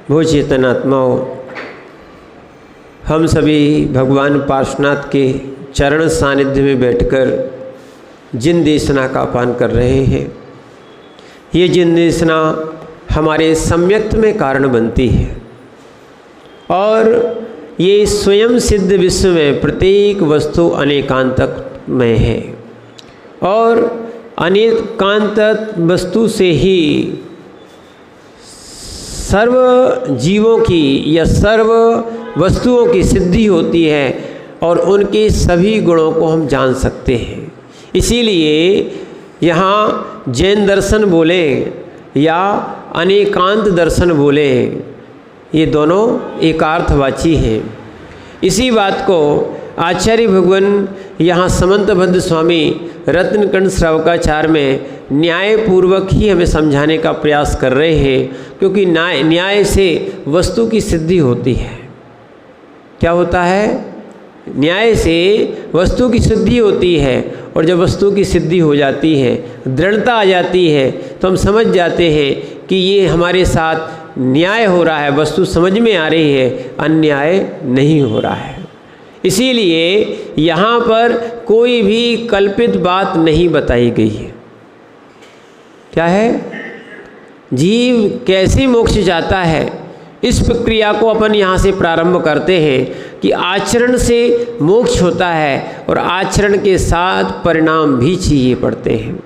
वो चेतनात्माओं, हम सभी भगवान पार्श्वनाथ के चरण सानिध्य में बैठकर जिन देशना का पान कर रहे हैं, ये जिन देशना हमारे सम्यक्त में कारण बनती है और ये स्वयं सिद्ध विश्व में प्रत्येक वस्तु अनेकांतक में है और अनेकांतक वस्तु से ही सर्व जीवों की या सर्व वस्तुओं की सिद्धि होती है और उनके सभी गुणों को हम जान सकते हैं। इसीलिए यहाँ जैन दर्शन बोले या अनेकांत दर्शन बोले, ये दोनों एकार्थवाची हैं। इसी बात को आचार्य भगवान यहाँ समंतभद्र स्वामी रत्नकंड श्रावकाचार में न्यायपूर्वक ही हमें समझाने का प्रयास कर रहे हैं, क्योंकि न्याय से वस्तु की सिद्धि होती है। क्या होता है? न्याय से वस्तु की सिद्धि होती है और जब वस्तु की सिद्धि हो जाती है, दृढ़ता आ जाती है, तो हम समझ जाते हैं कि ये हमारे साथ न्याय हो रहा है, वस्तु समझ में आ रही है, अन्याय नहीं हो रहा है। इसीलिए यहाँ पर कोई भी कल्पित बात नहीं बताई गई है। क्या है? जीव कैसे मोक्ष जाता है, इस प्रक्रिया को अपन यहाँ से प्रारंभ करते हैं कि आचरण से मोक्ष होता है और आचरण के साथ परिणाम भी चाहिए पड़ते हैं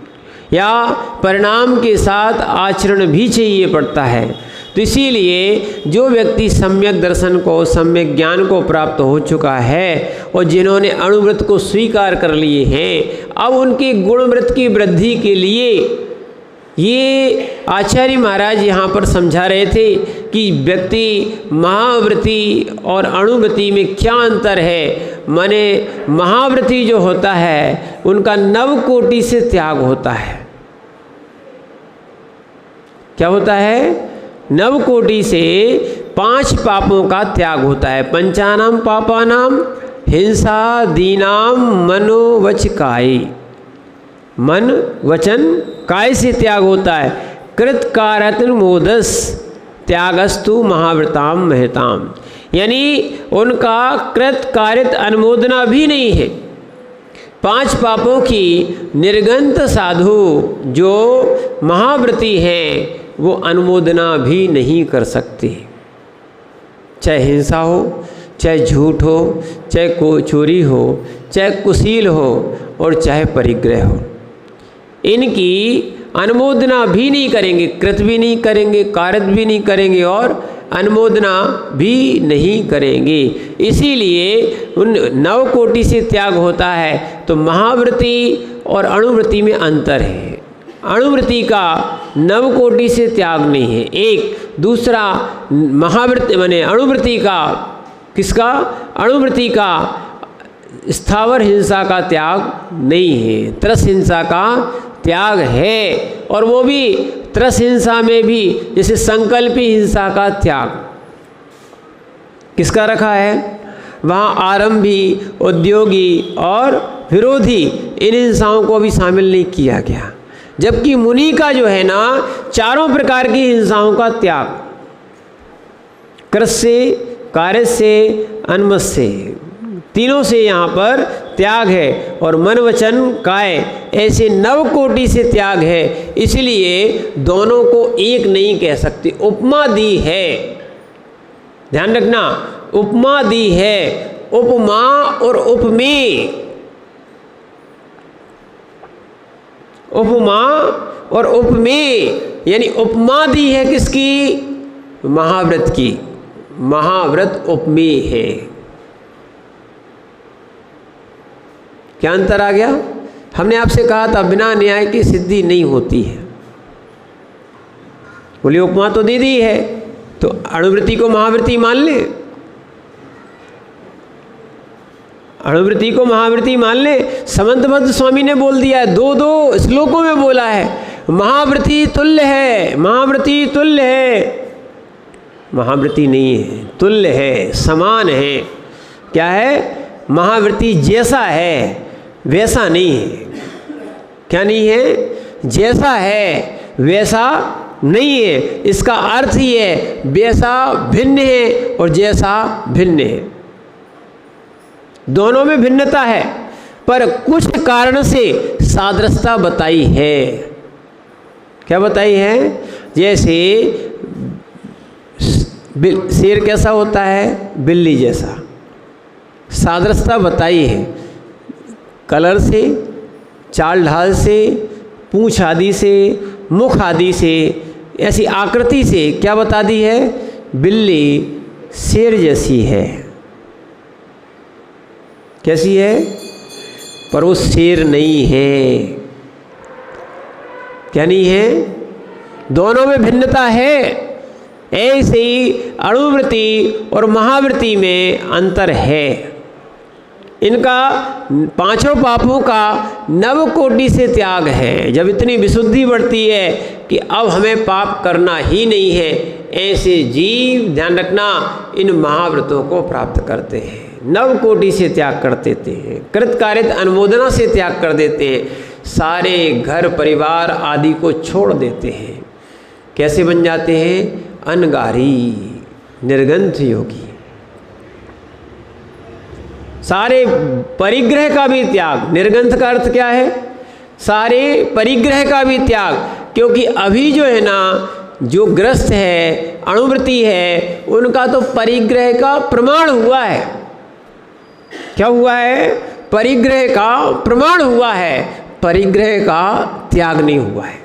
या परिणाम के साथ आचरण भी चाहिए पड़ता है। तो इसीलिए जो व्यक्ति सम्यक दर्शन को, सम्यक ज्ञान को प्राप्त हो चुका है और जिन्होंने अणुव्रत को स्वीकार कर लिए हैं, अब उनके गुणव्रत की वृद्धि के लिए ये आचार्य महाराज यहाँ पर समझा रहे थे कि व्यक्ति महाव्रती और अणुव्रती में क्या अंतर है। माने महाव्रती जो होता है उनका नवकोटि से त्याग होता है। क्या होता है? नवकोटि से 5 पापों का त्याग होता है। पंचानाम पापानाम हिंसा दीनाम मनोवच काय, मन वचन काय से त्याग होता है। कृत कारत मोदस त्यागस्तु महाव्रताम महताम, यानी उनका कृत कारित अनुमोदना भी नहीं है। 5 पापों की निर्गंत साधु जो महाव्रती हैं वो अनुमोदना भी नहीं कर सकते। चाहे हिंसा हो, चाहे झूठ हो, चाहे चोरी हो, चाहे कुशील हो और चाहे परिग्रह हो, इनकी अनुमोदना भी नहीं करेंगे, कृत भी नहीं करेंगे, कारत भी नहीं करेंगे और अनुमोदना भी नहीं करेंगे। इसीलिए उन नवकोटि से त्याग होता है। तो महाव्रती और अणुव्रती में अंतर है। अणुव्रती का नवकोटि से त्याग नहीं है, एक। दूसरा महाव्रती माने अणुव्रती का, किसका? अणुव्रती का स्थावर हिंसा का त्याग नहीं है, त्रस हिंसा का त्याग है। और वो भी त्रस हिंसा में भी जैसे संकल्पी हिंसा का त्याग किसका रखा है? वहाँ आरंभी, उद्योगी और विरोधी इन हिंसाओं को भी शामिल नहीं किया गया। जबकि मुनि का जो है ना, चारों प्रकार की हिंसाओं का त्याग, कृत से, कार्य से, अनमत से, तीनों से यहाँ पर त्याग है। और मन वचन काय ऐसे नवकोटि से त्याग है। इसलिए दोनों को एक नहीं कह सकते। उपमा दी है, ध्यान रखना, उपमा दी है। उपमा और उपमेय, उपमा और उपमेय, यानी उपमा दी है किसकी? महाव्रत की। महाव्रत उपमेय है। क्या अंतर आ गया? हमने आपसे कहा था बिना न्याय की सिद्धि नहीं होती है। बोलिए उपमा तो दे दी है, तो अणुव्रती को महाव्रती मान ले, अणुव्रती को महाव्रती मान ले। समंतभद्र स्वामी ने बोल दिया है, 2 श्लोकों में बोला है, महाव्रती तुल्य है, महाव्रती तुल्य है। महाव्रती नहीं है, तुल्य है, समान है। क्या है? महाव्रती जैसा है वैसा नहीं है। क्या नहीं है? जैसा है वैसा नहीं है। इसका अर्थ ही है वैसा भिन्न है और जैसा भिन्न है, दोनों में भिन्नता है, पर कुछ कारण से सादृश्यता बताई है। क्या बताई है? जैसे शेर कैसा होता है? बिल्ली जैसा। सादृश्यता बताई है कलर से, चाल ढाल से, पूंछ आदि से, मुख आदि से, ऐसी आकृति से क्या बता दी है? बिल्ली शेर जैसी है। कैसी है? पर वो शेर नहीं है। क्या नहीं है? दोनों में भिन्नता है। ऐसे ही अणुवृत्ति और महावृत्ति में अंतर है। इनका पांचों पापों का नव कोटि से त्याग है। जब इतनी विशुद्धि बढ़ती है कि अब हमें पाप करना ही नहीं है, ऐसे जीव ध्यान रखना इन महाव्रतों को प्राप्त करते हैं, नव कोटि से त्याग कर देते हैं, कृतकार्यत अनुमोदना से त्याग कर देते हैं, सारे घर परिवार आदि को छोड़ देते हैं। कैसे बन जाते हैं? अनगारी, निर्गंथ योगी। सारे परिग्रह का भी त्याग। निर्गंथ का अर्थ क्या है? सारे परिग्रह का भी त्याग। क्योंकि अभी जो है ना, जो ग्रस्त है, अणुवृत्ति है, उनका तो परिग्रह का प्रमाण हुआ है। क्या हुआ है? परिग्रह का प्रमाण हुआ है, परिग्रह का त्याग नहीं हुआ है।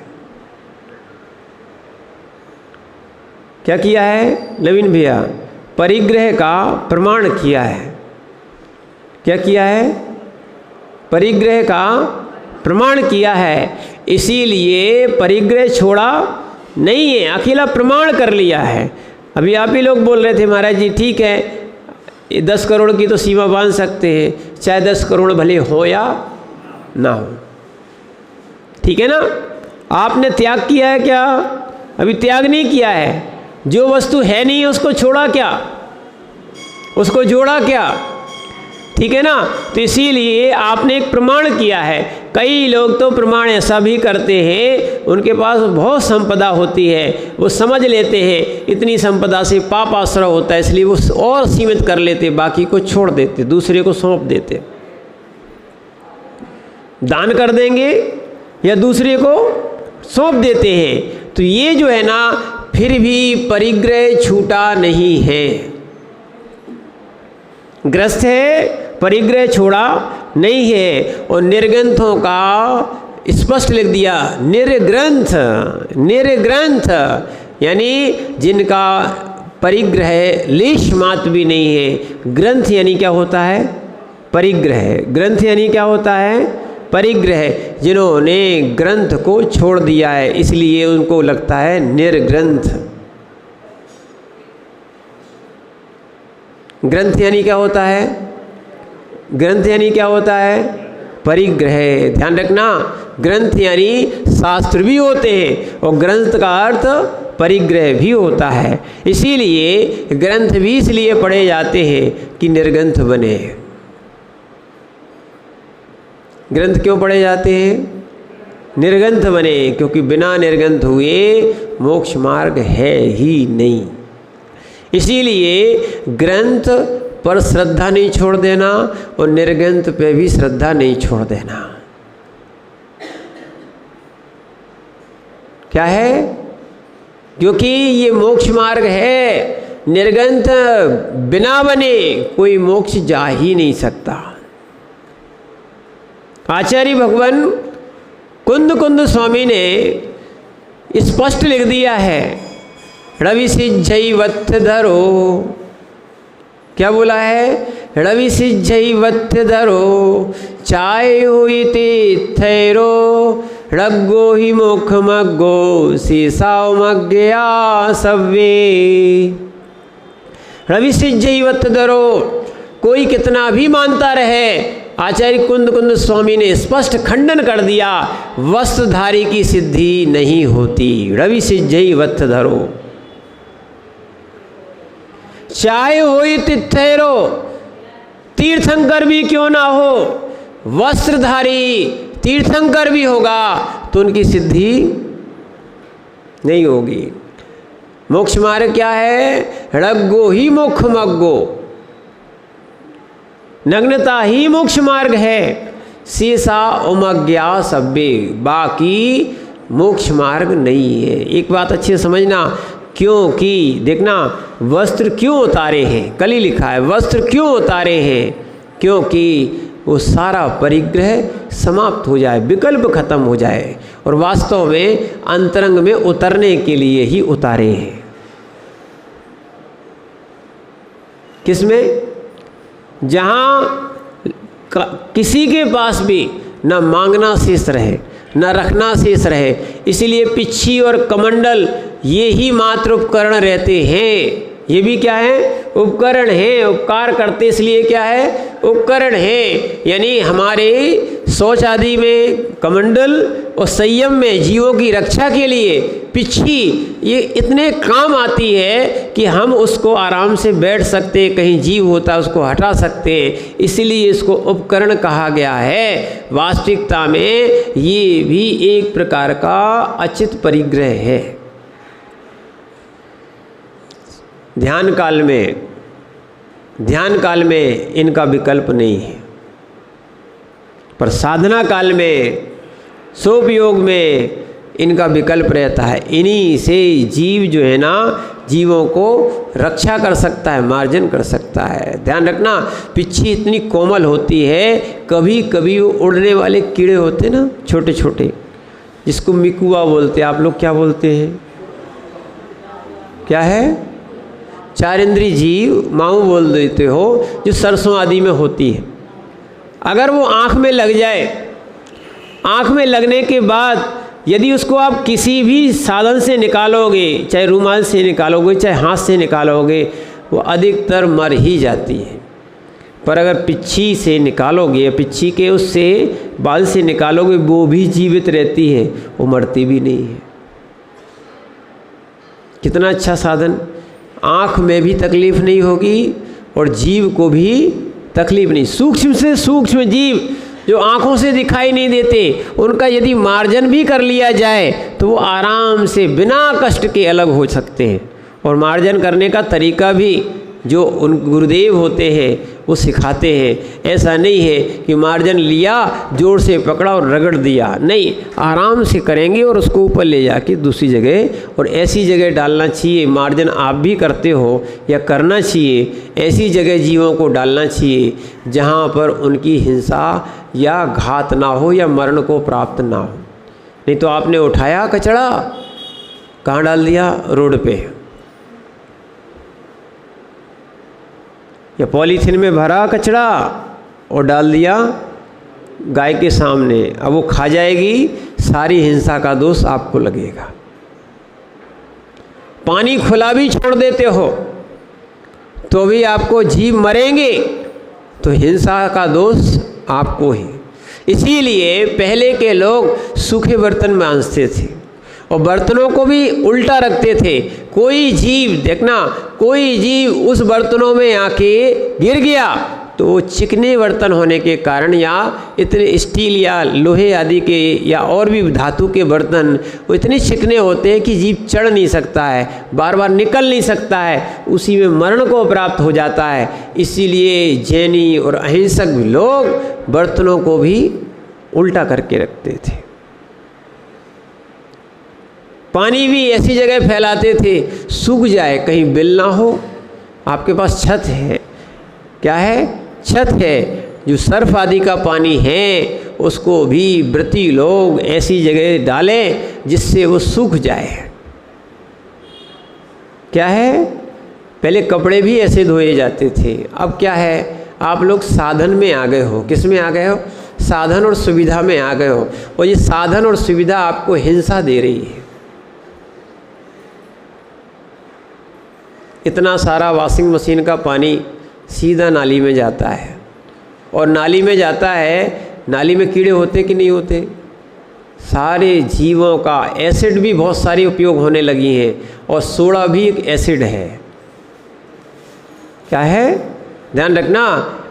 क्या किया है नवीन भैया? परिग्रह का प्रमाण किया है। क्या किया है? परिग्रह का प्रमाण किया है। इसीलिए परिग्रह छोड़ा नहीं है, अकेला प्रमाण कर लिया है। अभी आप ही लोग बोल रहे थे महाराज जी ठीक है, 10 करोड़ की तो सीमा बांध सकते हैं, चाहे 10 करोड़ भले हो या ना हो। ठीक है ना? आपने त्याग किया है क्या? अभी त्याग नहीं किया है। जो वस्तु है नहीं उसको छोड़ा क्या? उसको जोड़ा क्या? ठीक है ना? तो इसीलिए आपने एक प्रमाण किया है। कई लोग तो प्रमाण ऐसा भी करते हैं, उनके पास बहुत संपदा होती है, वो समझ लेते हैं इतनी संपदा से पाप आश्रय होता है, इसलिए वो और सीमित कर लेते, बाकी को छोड़ देते, दूसरे को सौंप देते। दान कर देंगे या दूसरे को सौंप देते हैं। तो ये जो है ना, फिर भी परिग्रह छूटा नहीं है। ग्रस्त है, परिग्रह छोड़ा नहीं है। और निर्ग्रंथों का स्पष्ट लिख दिया, निर्ग्रंथ। निर्ग्रंथ यानी जिनका परिग्रह लेश मात्र भी नहीं है। ग्रंथ यानी क्या होता है? परिग्रह। ग्रंथ यानी क्या होता है? परिग्रह। जिन्होंने ग्रंथ को छोड़ दिया है, इसलिए उनको लगता है निर्ग्रंथ। ग्रंथ यानी क्या होता है? ग्रंथ यानी क्या होता है? परिग्रह। ध्यान रखना, ग्रंथ यानी शास्त्र भी होते हैं और ग्रंथ का अर्थ परिग्रह भी होता है। इसीलिए ग्रंथ भी इसलिए पढ़े जाते हैं कि निर्ग्रंथ बने। ग्रंथ क्यों पढ़े जाते हैं? निर्ग्रंथ बने, क्योंकि बिना निर्ग्रंथ हुए मोक्ष मार्ग है ही नहीं। इसीलिए ग्रंथ पर श्रद्धा नहीं छोड़ देना और निर्ग्रंथ पे भी श्रद्धा नहीं छोड़ देना। क्या है? क्योंकि ये मोक्ष मार्ग है। निर्ग्रंथ बिना बने कोई मोक्ष जा ही नहीं सकता। आचार्य भगवान कुंद कुंद स्वामी ने स्पष्ट लिख दिया है, रवि सिज्जैवत्थ धरो। क्या बोला है? रवि सिज्जैवत्थ धरो चाय हुई तीर्थैरो रग्गो ही मुख मग्गो सीसाओ मग्गया सव्वे। रवि सिज्जैवत्थ धरो, कोई कितना भी मानता रहे, आचार्य कुंद कुंद स्वामी ने स्पष्ट खंडन कर दिया, वस्त्रधारी की सिद्धि नहीं होती। रवि सिज्जैवत्थ धरो चाहे होई तीर्थैरो, तीर्थंकर भी क्यों ना हो, वस्त्रधारी तीर्थंकर भी होगा तो उनकी सिद्धि नहीं होगी। मोक्ष मार्ग क्या है? ड़ग्गो ही मोक्ष मग्गो, नग्नता ही मोक्ष मार्ग है। शेषा उमज्ञा सब्बे, बाकी मोक्ष मार्ग नहीं है। एक बात अच्छी समझना, क्योंकि देखना वस्त्र क्यों उतारे हैं, कल ही लिखा है वस्त्र क्यों उतारे हैं, क्योंकि वो सारा परिग्रह समाप्त हो जाए, विकल्प खत्म हो जाए, और वास्तव में अंतरंग में उतरने के लिए ही उतारे हैं। किसमें? जहाँ किसी के पास भी न मांगना शेष रहे, न रखना शेष रहे। इसीलिए पिच्छी और कमंडल ये ही मात्र उपकरण रहते हैं। ये भी क्या है? उपकरण है। उपकार करते इसलिए क्या है? उपकरण है। यानी हमारे शौच आदि में कमंडल और संयम में जीवों की रक्षा के लिए पिच्छी ये इतने काम आती है कि हम उसको आराम से बैठ सकते, कहीं जीव होता है उसको हटा सकते हैं, इसीलिए इसको उपकरण कहा गया है। वास्तविकता में ये भी एक प्रकार का अचित परिग्रह है। ध्यान काल में इनका विकल्प नहीं है, पर साधना काल में सोपयोग में इनका विकल्प रहता है। इन्हीं से जीव जो है ना, जीवों को रक्षा कर सकता है, मार्जन कर सकता है। ध्यान रखना, पिच्छी इतनी कोमल होती है, कभी कभी वो उड़ने वाले कीड़े होते ना छोटे छोटे, जिसको मिकुआ बोलते हैं। आप लोग क्या बोलते हैं? क्या है? चार इंद्री जीव, माऊ बोल देते हो, जो सरसों आदि में होती है। अगर वो आँख में लग जाए, आँख में लगने के बाद यदि उसको आप किसी भी साधन से निकालोगे, चाहे रूमाल से निकालोगे, चाहे हाथ से निकालोगे, वो अधिकतर मर ही जाती है। पर अगर पिच्छी से निकालोगे, या पिच्छी के उससे बाल से निकालोगे, वो भी जीवित रहती है, वो मरती भी नहीं है। कितना अच्छा साधन! आँख में भी तकलीफ नहीं होगी और जीव को भी तकलीफ नहीं। सूक्ष्म से सूक्ष्म जीव जो आँखों से दिखाई नहीं देते, उनका यदि मार्जन भी कर लिया जाए तो वो आराम से बिना कष्ट के अलग हो सकते हैं। और मार्जन करने का तरीका भी जो उन गुरुदेव होते हैं वो सिखाते हैं। ऐसा नहीं है कि मार्जन लिया, जोर से पकड़ा और रगड़ दिया, नहीं, आराम से करेंगे और उसको ऊपर ले जाके दूसरी जगह और ऐसी जगह डालना चाहिए। मार्जन आप भी करते हो या करना चाहिए, ऐसी जगह जीवों को डालना चाहिए जहाँ पर उनकी हिंसा या घात ना हो या मरण को प्राप्त ना हो। नहीं तो आपने उठाया कचरा, कहाँ डाल दिया? रोड पे, या पॉलीथीन में भरा कचरा और डाल दिया गाय के सामने। अब वो खा जाएगी, सारी हिंसा का दोष आपको लगेगा। पानी खुला भी छोड़ देते हो तो भी आपको जीव मरेंगे, तो हिंसा का दोष आपको ही। इसीलिए पहले के लोग सूखे बर्तन में आंसते थे और बर्तनों को भी उल्टा रखते थे। कोई जीव देखना, कोई जीव उस बर्तनों में आके गिर गया तो वो चिकने बर्तन होने के कारण, या इतने स्टील या लोहे आदि के या और भी धातु के बर्तन वो इतने चिकने होते हैं कि जीव चढ़ नहीं सकता है, बार बार निकल नहीं सकता है, उसी में मरण को प्राप्त हो जाता है। इसीलिए जैनी और अहिंसक लोग बर्तनों को भी उल्टा करके रखते थे। पानी भी ऐसी जगह फैलाते थे सूख जाए, कहीं बिल ना हो। आपके पास छत है, क्या है? छत है। जो सर्फ आदि का पानी है उसको भी व्रती लोग ऐसी जगह डालें जिससे वो सूख जाए। क्या है? पहले कपड़े भी ऐसे धोए जाते थे, अब क्या है? आप लोग साधन में आ गए हो। किस में आ गए हो? साधन और सुविधा में आ गए हो, और ये साधन और सुविधा आपको हिंसा दे रही है। इतना सारा वॉशिंग मशीन का पानी सीधा नाली में जाता है, और नाली में जाता है, नाली में कीड़े होते कि नहीं होते? सारे जीवों का एसिड भी बहुत सारी उपयोग होने लगी हैं, और सोडा भी एक एसिड है। क्या है? ध्यान रखना,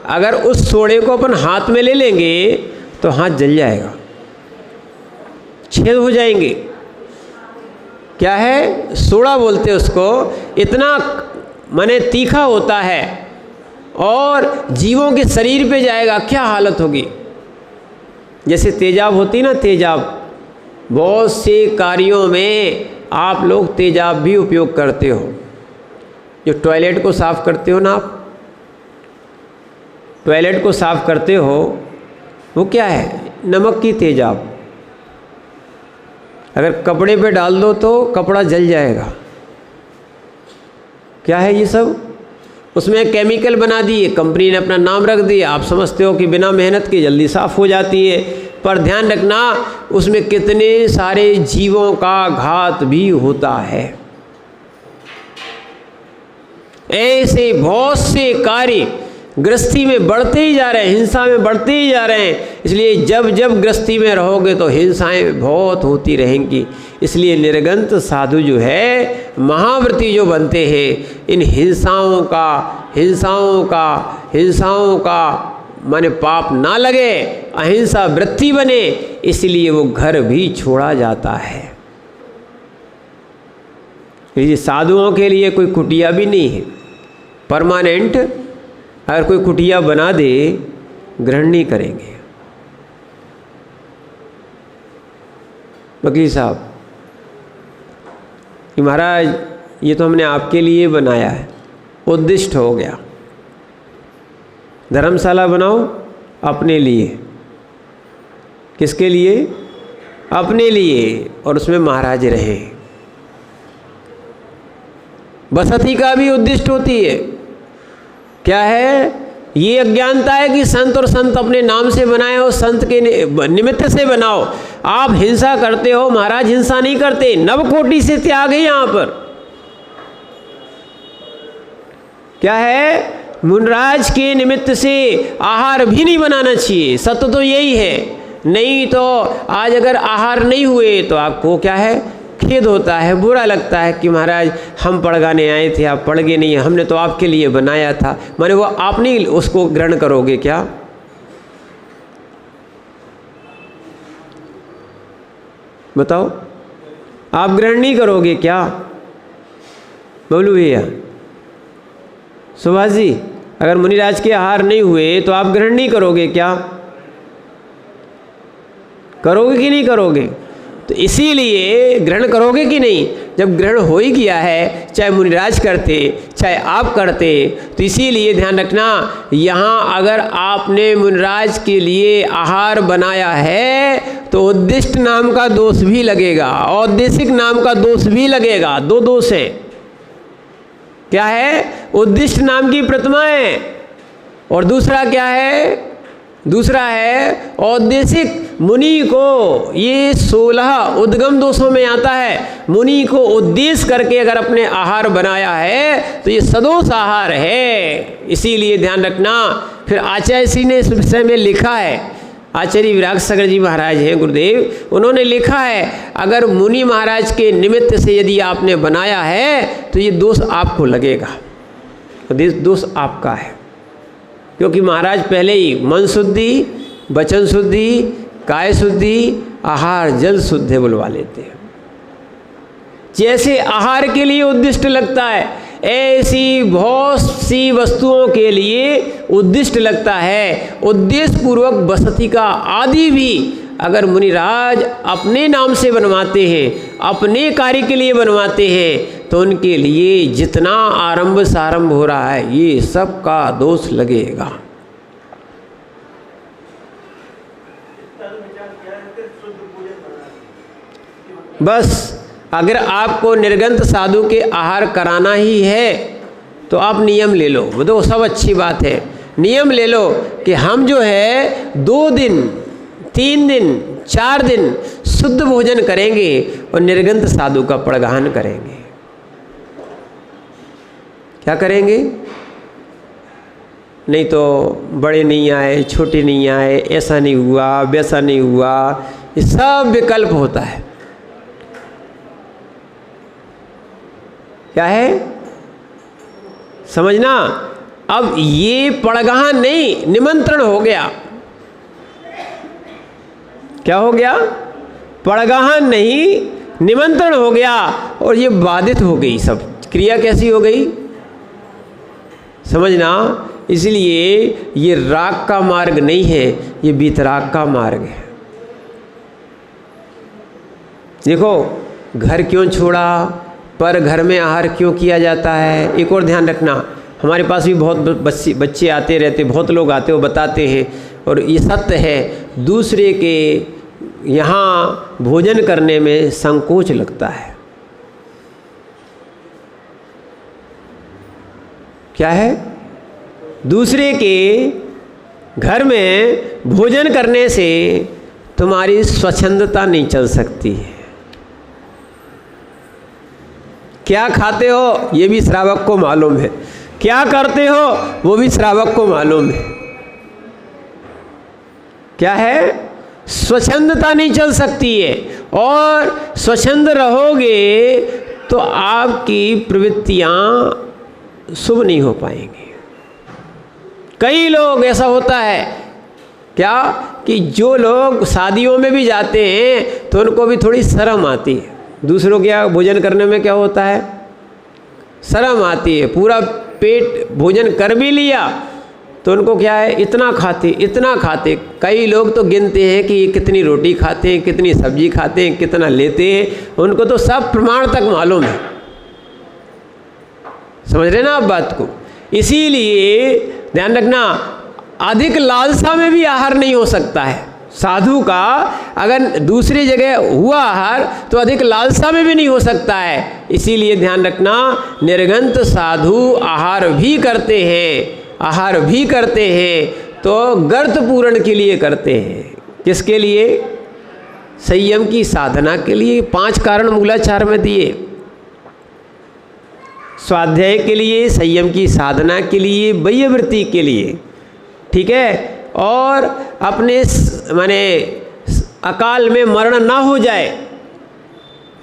अगर उस सोडे को अपन हाथ में ले लेंगे तो हाथ जल जाएगा, छेद हो जाएंगे। क्या है, सोड़ा बोलते उसको, इतना माने तीखा होता है और जीवों के शरीर पे जाएगा, क्या हालत होगी। जैसे तेजाब होती ना, तेजाब, बहुत से कार्यों में आप लोग तेजाब भी उपयोग करते हो। जो टॉयलेट को साफ़ करते हो ना, आप टॉयलेट को साफ़ करते हो, वो क्या है, नमक की तेजाब। अगर कपड़े पे डाल दो तो कपड़ा जल जाएगा। क्या है ये सब, उसमें केमिकल बना दिए, कंपनी ने अपना नाम रख दिया। आप समझते हो कि बिना मेहनत के जल्दी साफ़ हो जाती है, पर ध्यान रखना उसमें कितने सारे जीवों का घात भी होता है। ऐसे बहुत से कार्य गृहस्थी में बढ़ते ही जा रहे हैं, हिंसा में बढ़ते ही जा रहे हैं। इसलिए जब जब गृहस्थी में रहोगे तो हिंसाएं बहुत होती रहेंगी। इसलिए निर्गंत साधु जो है, महाव्रती जो बनते हैं, इन हिंसाओं का माने पाप ना लगे, अहिंसा वृत्ति बने, इसलिए वो घर भी छोड़ा जाता है। ये साधुओं के लिए कोई कुटिया भी नहीं है परमानेंट। अगर कोई कुटिया बना दे, ग्रहण नहीं करेंगे। वकील साहब कि महाराज ये तो हमने आपके लिए बनाया है, उद्दिष्ट हो गया। धर्मशाला बनाओ अपने लिए। किसके लिए? अपने लिए, और उसमें महाराज रहे। बसती का भी उद्दिष्ट होती है। क्या है? ये अज्ञानता है कि संत और संत अपने नाम से बनाए हो, संत के निमित्त से बनाओ। आप हिंसा करते हो, महाराज हिंसा नहीं करते, नवकोटि से त्याग है यहाँ पर। क्या है? मुनराज के निमित्त से आहार भी नहीं बनाना चाहिए। सत्य तो यही है। नहीं तो आज अगर आहार नहीं हुए तो आपको क्या है, खेद होता है, बुरा लगता है कि महाराज हम पढ़गाने आए थे, आप पढ़ गए नहीं, हमने तो आपके लिए बनाया था। माने वो आप नहीं उसको ग्रहण करोगे क्या? बताओ, आप ग्रहण नहीं करोगे क्या? बोलू भैया, सुभाष जी, अगर मुनिराज के आहार नहीं हुए तो आप ग्रहण नहीं करोगे क्या? करोगे कि नहीं करोगे? तो इसीलिए ग्रहण करोगे कि नहीं? जब ग्रहण हो ही गया है, चाहे मुनिराज करते चाहे आप करते, तो इसीलिए ध्यान रखना, यहाँ अगर आपने मुनिराज के लिए आहार बनाया है तो उद्दिष्ट नाम का दोष भी लगेगा, औद्देशिक नाम का दोष भी लगेगा। दो दोष है। क्या है? उद्दिष्ट नाम की प्रतिमा है, और दूसरा क्या है? दूसरा है औद्देशिक। मुनि को, ये 16 उद्गम दोषों में आता है। मुनि को उद्देश्य करके अगर अपने आहार बनाया है तो ये सदोष आहार है। इसीलिए ध्यान रखना। फिर आचार्य श्री ने इस विषय में लिखा है, आचार्य विराग सागर जी महाराज हैं गुरुदेव, उन्होंने लिखा है, अगर मुनि महाराज के निमित्त से यदि आपने बनाया है तो ये दोष आपको लगेगा, दोष आपका है। क्योंकि महाराज पहले ही मन शुद्धि, वचन शुद्धि, काय शुद्धि, आहार जल शुद्ध बुलवा लेते हैं। जैसे आहार के लिए उद्दिष्ट लगता है, ऐसी बहुत सी वस्तुओं के लिए उद्दिष्ट लगता है। उद्देश्य पूर्वक बसती का आदि भी अगर मुनिराज अपने नाम से बनवाते हैं, अपने कार्य के लिए बनवाते हैं, तो उनके लिए जितना आरंभ सारंभ हो रहा है ये सब का दोष लगेगा। बस अगर आपको निर्गंत साधु के आहार कराना ही है तो आप नियम ले लो, वो तो सब अच्छी बात है। नियम ले लो कि हम जो है 2 दिन 3 दिन 4 दिन शुद्ध भोजन करेंगे और निर्गंत साधु का पड़गान करेंगे। क्या करेंगे? नहीं तो बड़े नहीं आए, छोटे नहीं आए, ऐसा नहीं हुआ, वैसा नहीं हुआ, ये सब विकल्प होता है। क्या है? समझना। अब ये पड़गान नहीं, निमंत्रण हो गया। क्या हो गया? पड़गान नहीं, निमंत्रण हो गया और ये बाधित हो गई, सब क्रिया कैसी हो गई समझना। इसलिए ये राग का मार्ग नहीं है, ये वीतराग का मार्ग है। देखो घर क्यों छोड़ा, पर घर में आहार क्यों किया जाता है। एक और ध्यान रखना, हमारे पास भी बहुत बच्चे आते रहते, बहुत लोग आते वो बताते हैं, और ये सत्य है, दूसरे के यहाँ भोजन करने में संकोच लगता है। क्या है, दूसरे के घर में भोजन करने से तुम्हारी स्वच्छंदता नहीं चल सकती है। क्या खाते हो ये भी श्रावक को मालूम है, क्या करते हो वो भी श्रावक को मालूम है। क्या है, स्वच्छंदता नहीं चल सकती है, और स्वच्छंद रहोगे तो आपकी प्रवृत्तियां शुभ नहीं हो पाएंगी। कई लोग ऐसा होता है क्या कि जो लोग शादियों में भी जाते हैं तो उनको भी थोड़ी शर्म आती है। दूसरों के यहाँ भोजन करने में क्या होता है, शर्म आती है। पूरा पेट भोजन कर भी लिया तो उनको क्या है, इतना खाते। कई लोग तो गिनते हैं कि कितनी रोटी खाते हैं, कितनी सब्जी खाते हैं, कितना लेते हैं, उनको तो सब प्रमाण तक मालूम है। समझ रहे ना आप बात को। इसीलिए ध्यान रखना, अधिक लालसा में भी आहार नहीं हो सकता है। साधु का अगर दूसरी जगह हुआ आहार तो अधिक लालसा में भी नहीं हो सकता है। इसीलिए ध्यान रखना, निर्गंत साधु आहार भी करते हैं तो गर्त पूरण के लिए करते हैं। किसके लिए, संयम की साधना के लिए। 5 कारण मूलाचार में दिए, स्वाध्याय के लिए, संयम की साधना के लिए, बाह्यवृत्ति के लिए, ठीक है, और अपने माने अकाल में मरण ना हो जाए,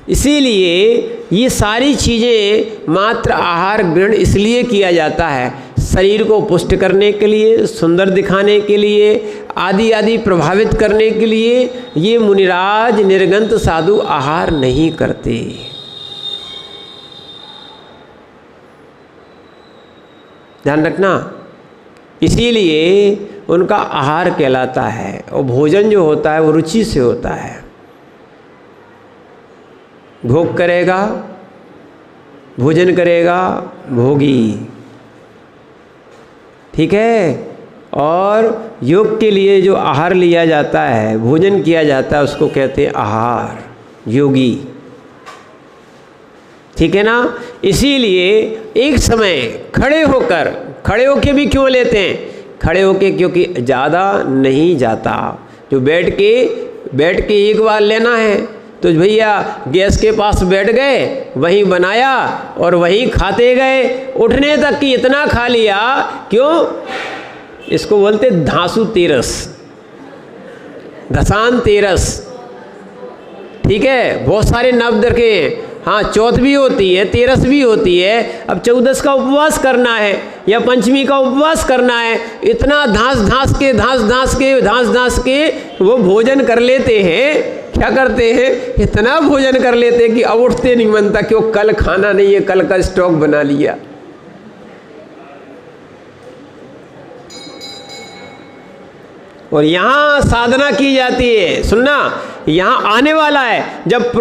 इसीलिए ये सारी चीज़ें मात्र आहार ग्रहण इसलिए किया जाता है, शरीर को पुष्ट करने के लिए, सुंदर दिखाने के लिए, आदि प्रभावित करने के लिए। ये मुनिराज निर्गंत साधु आहार नहीं करते। ध्यान रखना, इसीलिए उनका आहार कहलाता है। और भोजन जो होता है वो रुचि से होता है। भोग करेगा, भोजन करेगा, भोगी, ठीक है। और योग के लिए जो आहार लिया जाता है, भोजन किया जाता है, उसको कहते हैं आहार, योगी, ठीक है ना। इसीलिए एक समय खड़े होके भी क्यों लेते हैं, खड़े होके क्योंकि ज़्यादा नहीं जाता। जो बैठ के एक बार लेना है तो भैया गैस के पास बैठ गए, वहीं बनाया और वहीं खाते गए, उठने तक कि इतना खा लिया। क्यों, इसको बोलते धांसू तेरस, धसान तेरस, ठीक है। बहुत सारे नब्द रखे हैं। हाँ, चौथ भी होती है, तेरस भी होती है। अब 14 का उपवास करना है या पंचमी का उपवास करना है, इतना धांस के वो भोजन कर लेते हैं। क्या करते हैं, इतना भोजन कर लेते हैं कि अब उठते नहीं बनता, क्यों, कल खाना नहीं है, कल का स्टॉक बना लिया। और यहाँ साधना की जाती है, सुनना, यहाँ आने वाला है। जब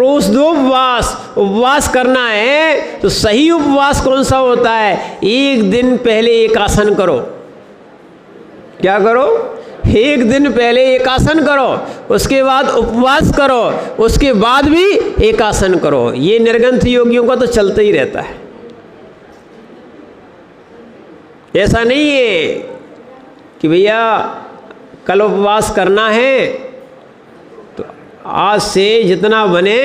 उपवास करना है तो सही उपवास कौन सा होता है, एक दिन पहले एक आसन करो। क्या करो, एक दिन पहले एक आसन करो, उसके बाद उपवास करो, उसके बाद भी एक आसन करो। ये निर्गंथ योगियों का तो चलता ही रहता है। ऐसा नहीं है कि भैया कल उपवास करना है तो आज से जितना बने।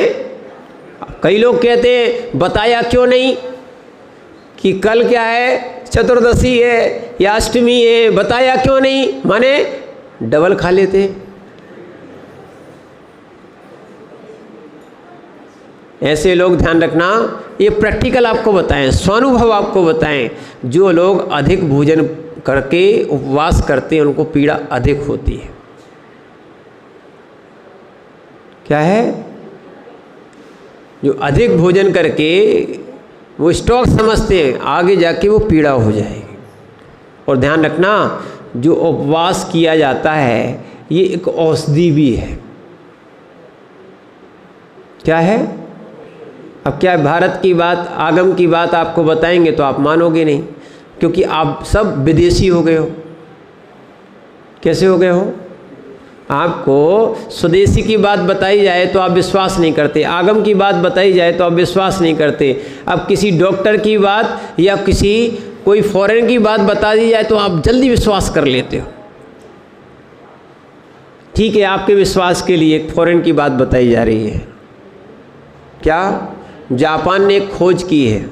कई लोग कहते हैं बताया क्यों नहीं कि कल क्या है, चतुर्दशी है या अष्टमी है, बताया क्यों नहीं, माने डबल खा लेते। ऐसे लोग ध्यान रखना, ये प्रैक्टिकल आपको बताएं, स्वानुभव आपको बताएं। जो लोग अधिक भोजन करके उपवास करते हैं उनको पीड़ा अधिक होती है। क्या है, जो अधिक भोजन करके वो स्टॉक समझते हैं, आगे जाके वो पीड़ा हो जाएगी। और ध्यान रखना, जो उपवास किया जाता है ये एक औषधि भी है। क्या है? अब क्या भारत की बात, आगम की बात आपको बताएंगे तो आप मानोगे नहीं, क्योंकि आप सब विदेशी हो गए हो। कैसे हो गए हो? आपको स्वदेशी की बात बताई जाए तो आप विश्वास नहीं करते, आगम की बात बताई जाए तो आप विश्वास नहीं करते। अब किसी डॉक्टर की बात या किसी कोई फॉरेन की बात बता दी जाए तो आप जल्दी विश्वास कर लेते हो। ठीक है, आपके विश्वास के लिए एक फॉरेन की बात बताई जा रही है। क्या? जापान ने एक खोज की है,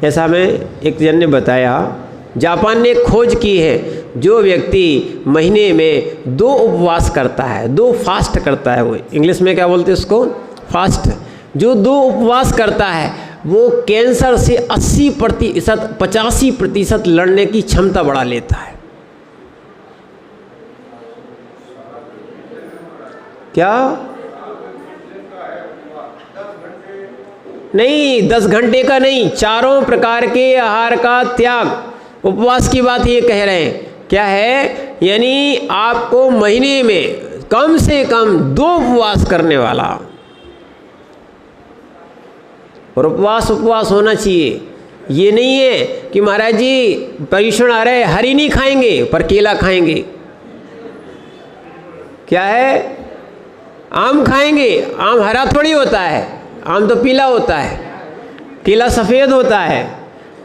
ऐसा हमें एक जन ने बताया। जापान ने एक खोज की है, जो व्यक्ति महीने में 2 उपवास करता है, 2 फास्ट करता है, वो इंग्लिश में क्या बोलते हैं उसको? फास्ट। जो 2 उपवास करता है वो कैंसर से 80%, 85% लड़ने की क्षमता बढ़ा लेता है। क्या? नहीं, 10 घंटे का नहीं, 4 प्रकार के आहार का त्याग। उपवास की बात ये कह रहे हैं। क्या है? यानी आपको महीने में कम से कम 2 उपवास करने वाला। और उपवास होना चाहिए। ये नहीं है कि महाराज जी पर्युषण आ रहा है, हरी नहीं खाएंगे पर केला खाएंगे। क्या है? आम खाएंगे, आम हरा थोड़ी होता है, आम तो पीला होता है, केला सफ़ेद होता है।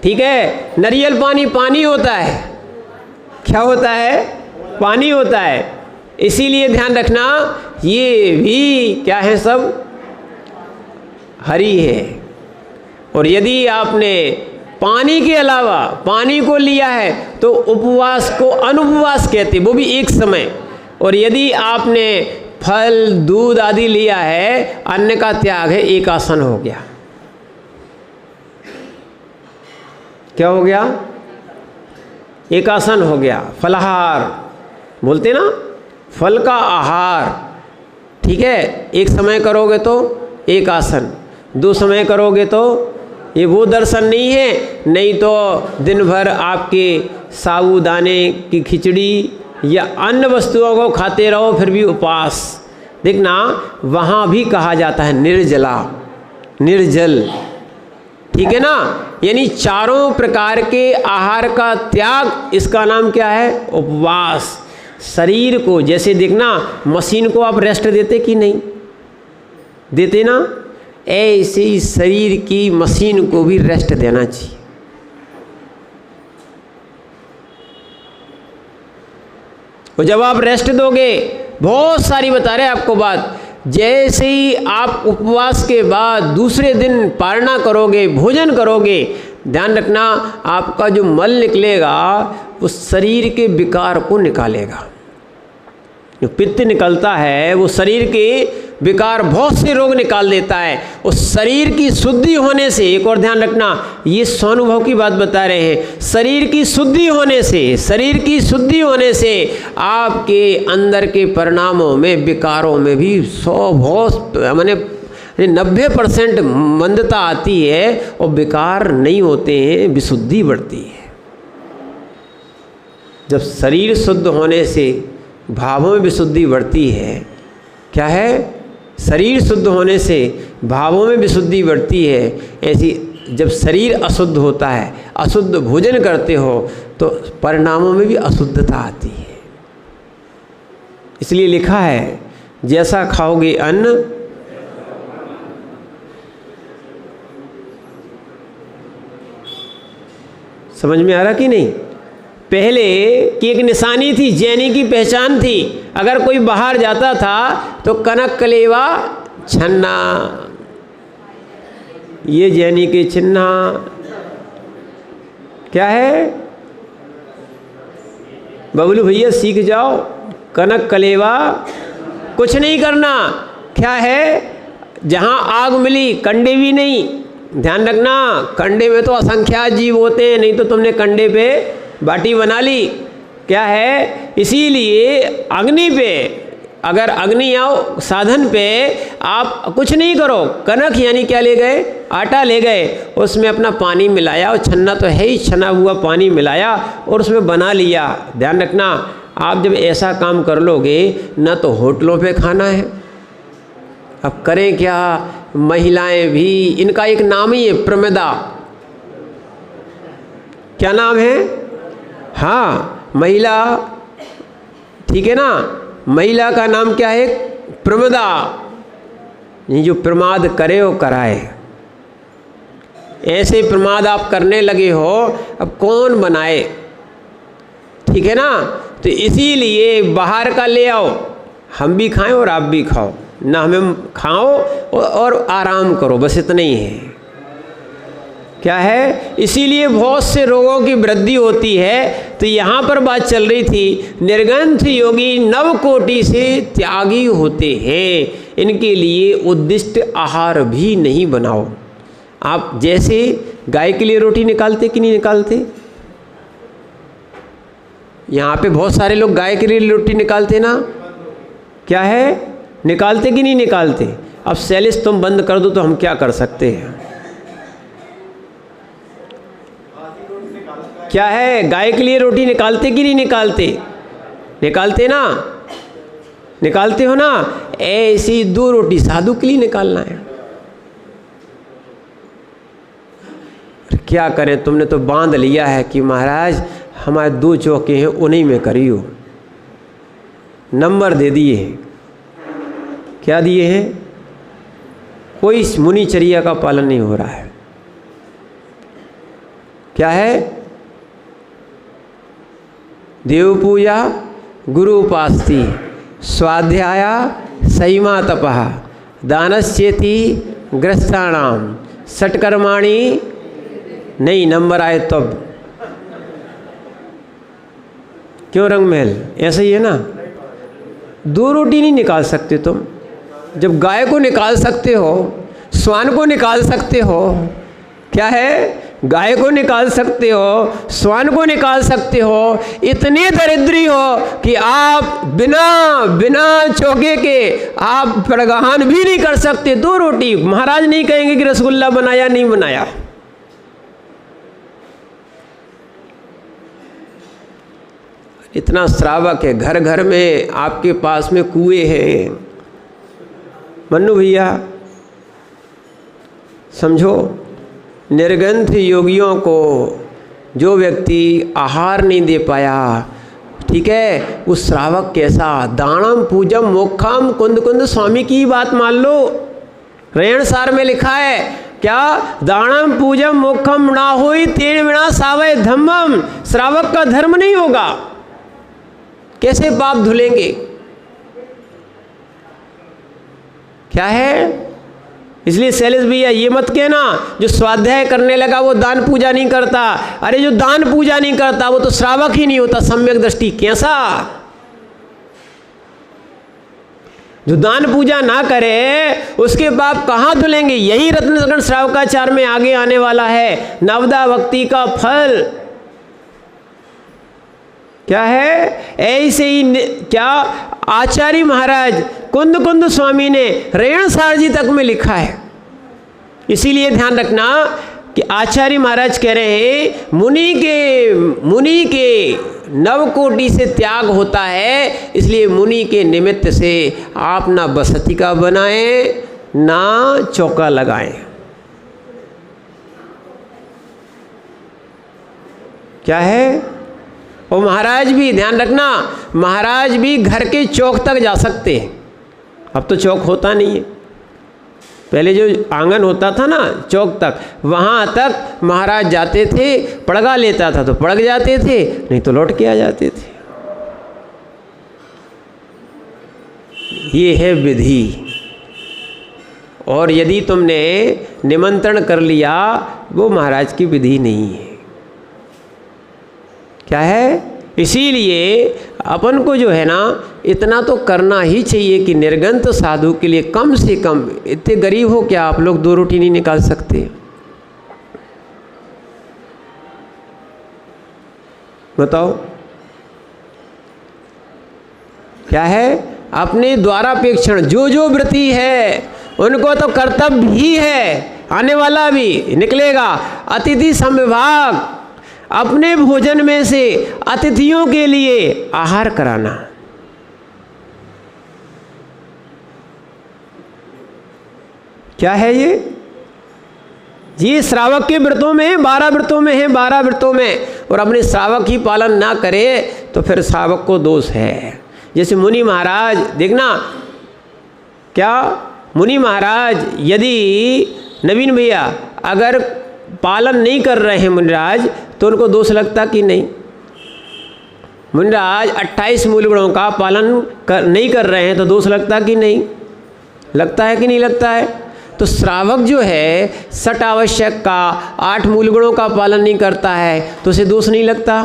ठीक है, नारियल पानी होता है। क्या होता है? पानी होता है। इसीलिए ध्यान रखना, ये भी क्या है? सब हरी है। और यदि आपने पानी के अलावा पानी को लिया है तो उपवास को अनुपवास कहते, वो भी एक समय। और यदि आपने फल दूध आदि लिया है, अन्न का त्याग है, एक आसन हो गया। क्या हो गया? एक आसन हो गया। फलाहार बोलते ना, फल का आहार। ठीक है, एक समय करोगे तो एक आसन, 2 समय करोगे तो ये वो दर्शन नहीं है। नहीं तो दिन भर आपके साबूदाने की खिचड़ी या अन्य वस्तुओं को खाते रहो, फिर भी उपवास। देखना, वहाँ भी कहा जाता है निर्जला, निर्जल। ठीक है ना? यानी 4 प्रकार के आहार का त्याग, इसका नाम क्या है? उपवास। शरीर को, जैसे देखना मशीन को आप रेस्ट देते कि नहीं देते ना, ऐसे ही शरीर की मशीन को भी रेस्ट देना चाहिए। और जब आप रेस्ट दोगे, बहुत सारी बता रहे आपको बात, जैसे ही आप उपवास के बाद दूसरे दिन पारणा करोगे, भोजन करोगे, ध्यान रखना आपका जो मल निकलेगा वो शरीर के विकार को निकालेगा। जो पित्त निकलता है वो शरीर के विकार, बहुत से रोग निकाल देता है। उस शरीर की शुद्धि होने से, एक और ध्यान रखना, ये स्वानुभव की बात बता रहे हैं, शरीर की शुद्धि होने से, शरीर की शुद्धि होने से आपके अंदर के परिणामों में, विकारों में भी 90% मंदता आती है और विकार नहीं होते हैं, विशुद्धि बढ़ती है। जब शरीर शुद्ध होने से भावों में विशुद्धि बढ़ती है। क्या है? शरीर शुद्ध होने से भावों में विशुद्धि बढ़ती है। ऐसी जब शरीर अशुद्ध होता है, अशुद्ध भोजन करते हो तो परिणामों में भी अशुद्धता आती है। इसलिए लिखा है, जैसा खाओगे अन्न समझ में आ रहा कि नहीं? पहले की एक निशानी थी, जैनी की पहचान थी। अगर कोई बाहर जाता था तो कनक कलेवा छन्ना, ये जैनी के चिन्ह। क्या है? बबलू भैया सीख जाओ, कनक कलेवा कुछ नहीं करना। क्या है? जहाँ आग मिली कंडे भी नहीं। ध्यान रखना, कंडे में तो असंख्यात जीव होते हैं, नहीं तो तुमने कंडे पे बाटी बना ली। क्या है? इसीलिए अग्नि पे अगर अग्नि आओ साधन पे, आप कुछ नहीं करो, कनक यानी क्या ले गए, आटा ले गए, उसमें अपना पानी मिलाया, और छन्ना तो है ही, छना हुआ पानी मिलाया और उसमें बना लिया। ध्यान रखना, आप जब ऐसा काम कर लोगे ना तो होटलों पे खाना है। अब करें क्या, महिलाएं भी, इनका एक नाम ही है प्रमिदा। क्या नाम है? हाँ, महिला, ठीक है ना, महिला का नाम क्या है? प्रमिदा। ये जो प्रमाद करे वो कराए, ऐसे प्रमाद आप करने लगे हो, अब कौन बनाए? ठीक है ना। तो इसीलिए बाहर का ले आओ, हम भी खाएं और आप भी खाओ, ना हमें खाओ और आराम करो, बस इतना ही है। क्या है? इसीलिए बहुत से रोगों की वृद्धि होती है। तो यहाँ पर बात चल रही थी, निर्ग्रंथ योगी नवकोटि से त्यागी होते हैं, इनके लिए उद्दिष्ट आहार भी नहीं बनाओ। आप जैसे गाय के लिए रोटी निकालते कि नहीं निकालते? यहाँ पे बहुत सारे लोग गाय के लिए रोटी निकालते ना, क्या है, निकालते कि नहीं निकालते? अब सेलिस तुम बंद कर दो तो हम क्या कर सकते हैं? क्या है, गाय के लिए रोटी निकालते कि नहीं निकालते? निकालते ना, निकालते हो ना। ऐसी 2 रोटी साधु के लिए निकालना है। क्या करें, तुमने तो बांध लिया है कि महाराज हमारे 2 चौके हैं, उन्हीं में करियो। नंबर दे दिए हैं। क्या दिए हैं? कोई मुनिचर्या का पालन नहीं हो रहा है। क्या है? देव पूजा, गुरु उपास्ति, स्वाध्याया, संयमा तपः, दानश्चेति ग्रस्ताणाम, षट्कर्माणि। नहीं, नंबर आए तब। क्यों रंग महल, ऐसा ही है ना। 2 रोटी नहीं निकाल सकते तुम, जब गाय को निकाल सकते हो, श्वान को निकाल सकते हो, क्या है, गाय को निकाल सकते हो, श्वान को निकाल सकते हो, इतने दरिद्री हो कि आप बिना चौके के आप प्रगाहन भी नहीं कर सकते। 2 रोटी, महाराज नहीं कहेंगे कि रसगुल्ला बनाया नहीं बनाया। इतना श्रावक है, घर घर में आपके पास में कुएं हैं। मन्नू भैया समझो, निर्ग्रंथ योगियों को जो व्यक्ति आहार नहीं दे पाया, ठीक है, उस श्रावक कैसा, दानम पूजम मोक्षम कुंद कुंद स्वामी की बात मान लो। रेण सार में लिखा है क्या, दानम पूजम मोक्षम ना होई तेन विना सावय धम्मम। श्रावक का धर्म नहीं होगा, कैसे पाप धुलेंगे? क्या है? इसलिए शैलेश भैया ये मत कहना जो स्वाध्याय करने लगा वो दान पूजा नहीं करता। अरे जो दान पूजा नहीं करता वो तो श्रावक ही नहीं होता सम्यक दृष्टि। कैसा? जो दान पूजा ना करे उसके पाप कहाँ धुलेंगे? यही रत्नगण श्रावकाचार में आगे आने वाला है, नवदा भक्ति का फल। क्या है? ऐसे ही क्या आचार्य महाराज कुंद कुंद स्वामी ने रेण सार जी तक में लिखा है। इसीलिए ध्यान रखना कि आचार्य महाराज कह रहे हैं मुनि के नवकोटि से त्याग होता है, इसलिए मुनि के निमित्त से आप ना बसती का बनाएं ना चौका लगाएं। क्या है? और महाराज भी ध्यान रखना, महाराज भी घर के चौक तक जा सकते हैं। अब तो चौक होता नहीं है, पहले जो आंगन होता था ना चौक तक, वहाँ तक महाराज जाते थे, पड़गा लेता था तो पड़ग जाते थे, नहीं तो लौट के आ जाते थे। ये है विधि। और यदि तुमने निमंत्रण कर लिया, वो महाराज की विधि नहीं है। क्या है? इसीलिए अपन को जो है ना इतना तो करना ही चाहिए कि निर्गंत साधु के लिए कम से कम, इतने गरीब हो क्या आप लोग 2 रोटी नहीं निकाल सकते? बताओ। क्या है? अपने द्वारापेक्षण जो जो व्रती है उनको तो कर्तव्य ही है, आने वाला भी निकलेगा। अतिथि समविभाग, अपने भोजन में से अतिथियों के लिए आहार कराना। क्या है ये श्रावक के व्रतों में है, 12 व्रतों में है, 12 व्रतों में, और अपने श्रावक ही पालन ना करे तो फिर श्रावक को दोष है। जैसे मुनि महाराज देखना, क्या मुनि महाराज यदि नवीन भैया अगर पालन नहीं कर रहे हैं मुनिराज तो उनको दोष लगता कि नहीं? मुनिराज 28 मूल गुणों का पालन नहीं कर रहे हैं तो दोष लगता कि नहीं? लगता है कि नहीं लगता है? तो श्रावक जो है 60 आवश्यक का 8 मूल गुणों का पालन नहीं करता है तो उसे दोष नहीं लगता।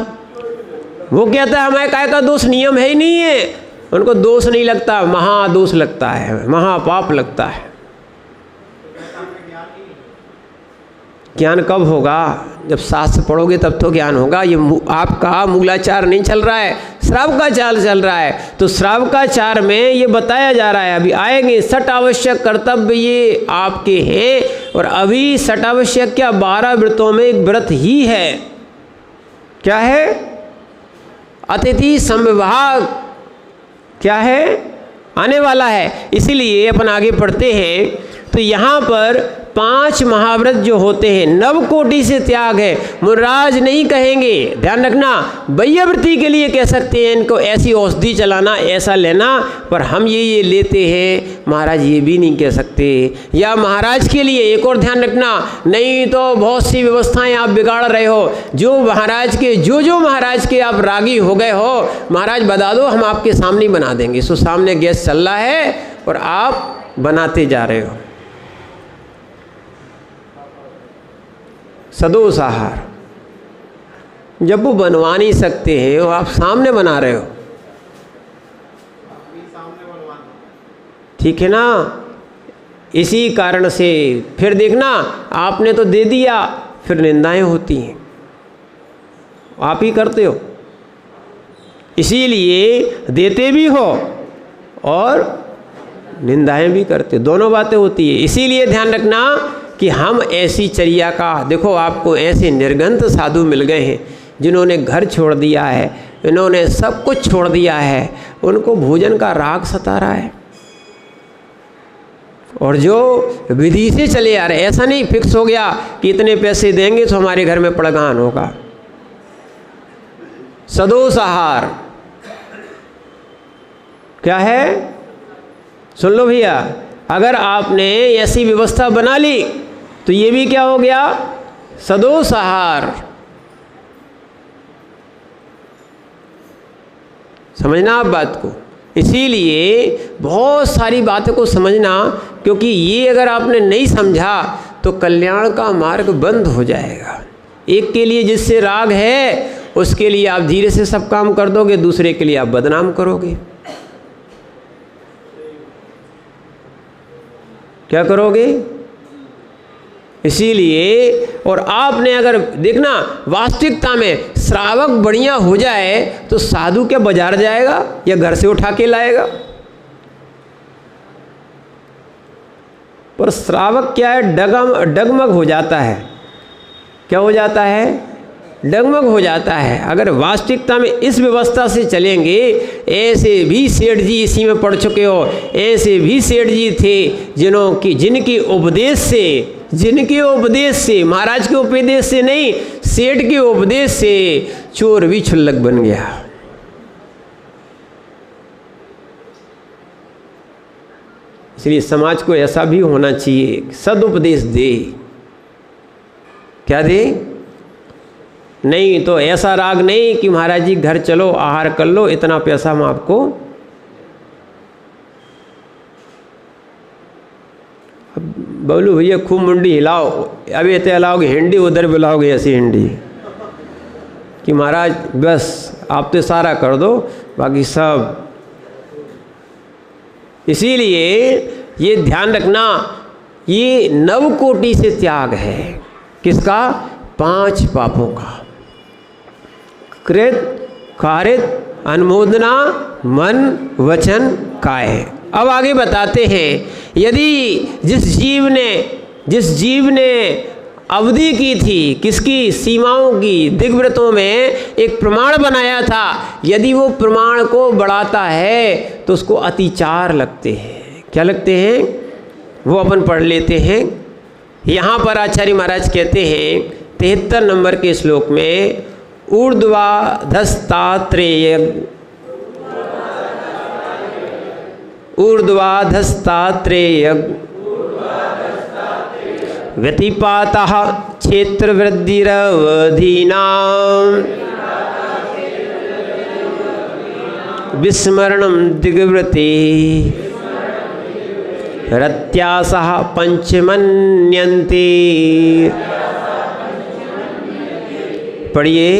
वो कहता है हमारे काय का दोष, नियम है ही नहीं है, उनको दोष नहीं लगता, महादोष लगता है, महापाप लगता है। ज्ञान कब होगा? जब शास्त्र पढ़ोगे तब तो ज्ञान होगा। ये आपका मूलाचार नहीं चल रहा है, श्रावकाचार चल रहा है। तो श्रावकाचार में ये बताया जा रहा है, अभी आएंगे 60 आवश्यक कर्तव्य ये आपके हैं, और अभी 60 आवश्यक क्या 12 व्रतों में एक व्रत ही है। क्या है? अतिथि समविभाग। क्या है? आने वाला है। इसीलिए अपन आगे पढ़ते हैं तो यहाँ पर 5 महाव्रत जो होते हैं नवकोटि से त्याग है। मुनिराज नहीं कहेंगे, ध्यान रखना, वैयावृत्ति के लिए कह सकते हैं इनको ऐसी औषधि चलाना, ऐसा लेना, पर हम ये लेते हैं, महाराज ये भी नहीं कह सकते। या महाराज के लिए एक और ध्यान रखना, नहीं तो बहुत सी व्यवस्थाएं आप बिगाड़ रहे हो। जो महाराज के आप रागी हो गए हो, महाराज बता दो हम आपके सामने बना देंगे। सो सामने गैस चल रहा है और आप बनाते जा रहे हो। सदोष आहार, जब वो बनवा नहीं सकते हैं वो आप सामने बना रहे हो, ठीक है ना? इसी कारण से फिर देखना, आपने तो दे दिया, फिर निंदाएं होती हैं, आप ही करते हो। इसीलिए देते भी हो और निंदाएं भी करते, दोनों बातें होती है। इसीलिए ध्यान रखना कि हम ऐसी चर्या का, देखो आपको ऐसे निर्गंत साधु मिल गए हैं जिन्होंने घर छोड़ दिया है, इन्होंने सब कुछ छोड़ दिया है, उनको भोजन का राग सता रहा है। और जो विधि से चले आ रहे, ऐसा नहीं फिक्स हो गया कि इतने पैसे देंगे तो हमारे घर में पड़गान होगा। सदोष आहार क्या है? सुन लो भैया, अगर आपने ऐसी व्यवस्था बना ली तो ये भी क्या हो गया? सदोष आहार। समझना आप बात को। इसीलिए बहुत सारी बातों को समझना, क्योंकि ये अगर आपने नहीं समझा तो कल्याण का मार्ग बंद हो जाएगा। एक के लिए जिससे राग है उसके लिए आप धीरे से सब काम कर दोगे, दूसरे के लिए आप बदनाम करोगे। क्या करोगे? इसीलिए, और आपने अगर देखना वास्तविकता में श्रावक बढ़िया हो जाए तो साधु क्या बाजार जाएगा या घर से उठा के लाएगा? पर श्रावक क्या है? डगमग हो जाता है। क्या हो जाता है? डगमग हो जाता है। अगर वास्तविकता में इस व्यवस्था से चलेंगे, ऐसे भी सेठ जी इसी में पढ़ चुके हो, ऐसे भी सेठ जी थे जिनके उपदेश से, महाराज के उपदेश से नहीं, सेठ के उपदेश से चोर भी छुल्लक बन गया। इसलिए समाज को ऐसा भी होना चाहिए, सदुपदेश दे। क्या दे? नहीं तो ऐसा राग नहीं कि महाराज जी घर चलो आहार कर लो, इतना पैसा हम आपको। अब बोलू भैया खूब मुंडी हिलाओ, अभी इतने हिलाओगे हिंडी, उधर बुलाओगे ऐसी हिंडी कि महाराज बस आप तो सारा कर दो, बाकी सब। इसीलिए ये ध्यान रखना, ये नवकोटि से त्याग है। किसका? 5 पापों का। कृत, कारित, अनुमोदना मन वचन काय। अब आगे बताते हैं, यदि जिस जीव ने अवधि की थी, किसकी, सीमाओं की, दिग्व्रतों में एक प्रमाण बनाया था, यदि वो प्रमाण को बढ़ाता है तो उसको अतिचार लगते हैं। क्या लगते हैं? वो अपन पढ़ लेते हैं। यहाँ पर आचार्य महाराज कहते हैं 73 नंबर के श्लोक में, ऊर्ध्वाधस्तात्रेय व्यतिपातः क्षेत्रवृद्धिरवधीनां विस्मरणं दिग्व्रते रत्यासः पंचमन्यन्ते। पढ़िए।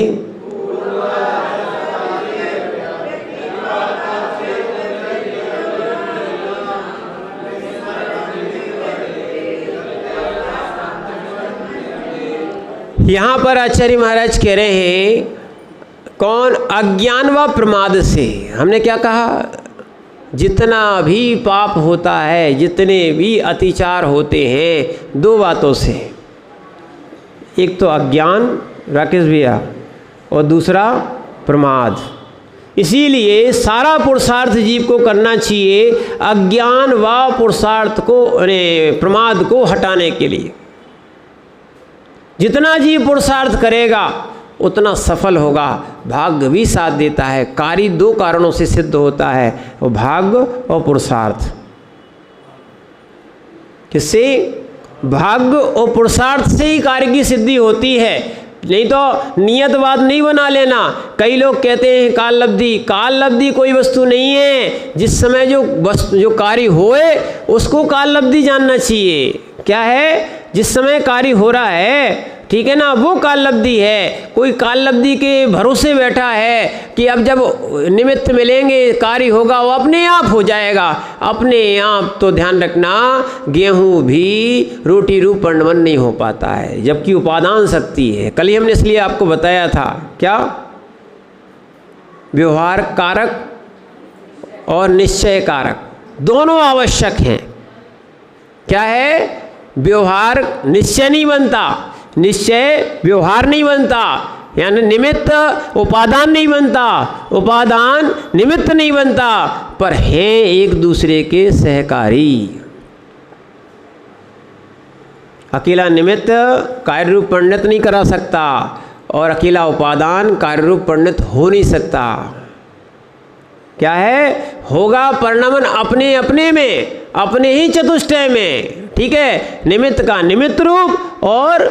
यहाँ पर आचार्य महाराज कह रहे हैं, कौन? अज्ञान व प्रमाद से। हमने क्या कहा? जितना भी पाप होता है, जितने भी अतिचार होते हैं, दो बातों से, एक तो अज्ञान राकेश भैया, और दूसरा प्रमाद। इसीलिए सारा पुरुषार्थ जीव को करना चाहिए अज्ञान व पुरुषार्थ को, प्रमाद को हटाने के लिए। जितना जीव पुरुषार्थ करेगा उतना सफल होगा। भाग्य भी साथ देता है। कार्य दो कारणों से सिद्ध होता है, वो भाग्य और पुरुषार्थ। किससे? भाग्य और पुरुषार्थ से ही कार्य की सिद्धि होती है, नहीं तो नियतवाद नहीं बना लेना। कई लोग कहते हैं काल लब्धि कोई वस्तु नहीं है। जिस समय जो कार्य होए उसको काल लब्धि जानना चाहिए। क्या है? जिस समय कार्य हो रहा है, ठीक है ना, वो काल लब्धि है। कोई काल लब्धि के भरोसे बैठा है कि अब जब निमित्त मिलेंगे कार्य होगा, वो अपने आप हो जाएगा। अपने आप तो ध्यान रखना, गेहूं भी रोटी रूप पर्णवन नहीं हो पाता है, जबकि उपादान शक्ति है। कल ही हमने इसलिए आपको बताया था, क्या? व्यवहार कारक और निश्चय कारक दोनों आवश्यक हैं। क्या है? व्यवहार निश्चय नहीं बनता, निश्चय व्यवहार नहीं बनता, यानी निमित्त उपादान नहीं बनता, उपादान निमित्त नहीं बनता, पर हैं एक दूसरे के सहकारी। अकेला निमित्त कार्य रूप परिणत नहीं करा सकता, और अकेला उपादान कार्य रूप परिणत हो नहीं सकता। क्या है? होगा परिणमन अपने अपने में, अपने ही चतुष्टय में। ठीक है? निमित्त का निमित्त रूप और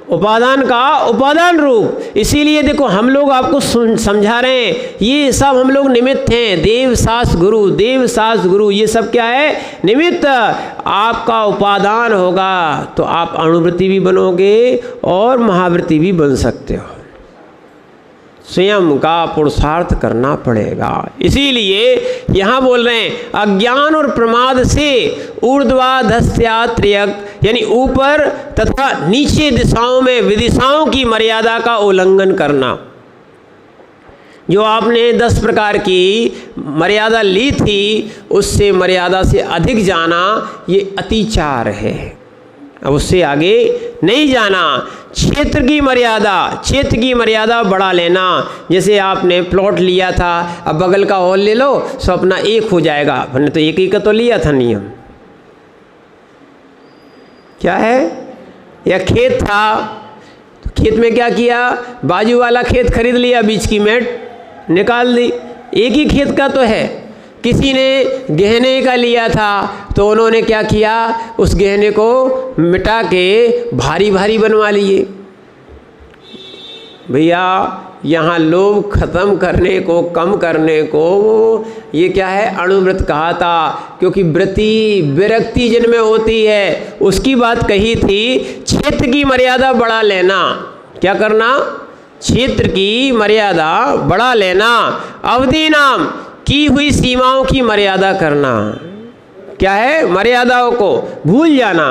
उपादान का उपादान रूप। इसीलिए देखो, हम लोग आपको समझा रहे हैं, ये सब हम लोग निमित्त हैं। देव शास्त्र गुरु, ये सब क्या है? निमित्त। आपका उपादान होगा तो आप अणुवृत्ति भी बनोगे और महावृत्ति भी बन सकते हो। स्वयं का पुरुषार्थ करना पड़ेगा। इसीलिए यहाँ बोल रहे हैं, अज्ञान और प्रमाद से ऊर्ध्वाधस्त्यात्रियक, यानी ऊपर तथा नीचे दिशाओं में विदिशाओं की मर्यादा का उल्लंघन करना। जो आपने 10 प्रकार की मर्यादा ली थी, उससे मर्यादा से अधिक जाना ये अतिचार है। अब उससे आगे नहीं जाना। क्षेत्र की मर्यादा बढ़ा लेना। जैसे आपने प्लॉट लिया था, अब बगल का हॉल ले लो, सो अपना एक हो जाएगा। हमने तो एक ही का तो लिया था नियम। क्या है? या खेत था, तो खेत में क्या किया? बाजू वाला खेत खरीद लिया, बीच की मेट निकाल दी। एक ही खेत का तो है। किसी ने गहने का लिया था, तो उन्होंने क्या किया? उस गहने को मिटा के भारी भारी बनवा लिए। भैया, यहाँ लोभ खत्म करने को, कम करने को, ये क्या है? अणुव्रत कहा था। क्योंकि विरक्ति जिनमें होती है, उसकी बात कही थी। क्षेत्र की मर्यादा बढ़ा लेना। क्या करना? क्षेत्र की मर्यादा बढ़ा लेना। अवधि नाम, की हुई सीमाओं की मर्यादा करना। क्या है? मर्यादाओं को भूल जाना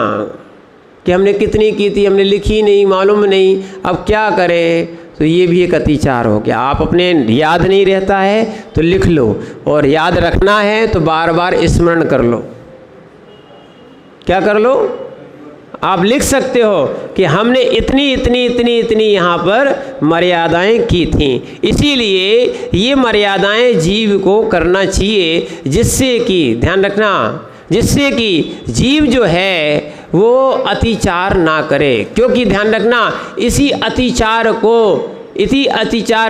कि हमने कितनी की थी, हमने लिखी नहीं, मालूम नहीं, अब क्या करें। तो ये भी एक अतिचार हो गया। आप अपने याद नहीं रहता है तो लिख लो, और याद रखना है तो बार बार स्मरण कर लो। क्या कर लो? आप लिख सकते हो कि हमने इतनी इतनी इतनी इतनी यहाँ पर मर्यादाएं की थीं, इसीलिए ये मर्यादाएं जीव को करना चाहिए, जिससे कि ध्यान रखना, जिससे कि जीव जो है वो अतिचार ना करे। क्योंकि ध्यान रखना, इसी अतिचार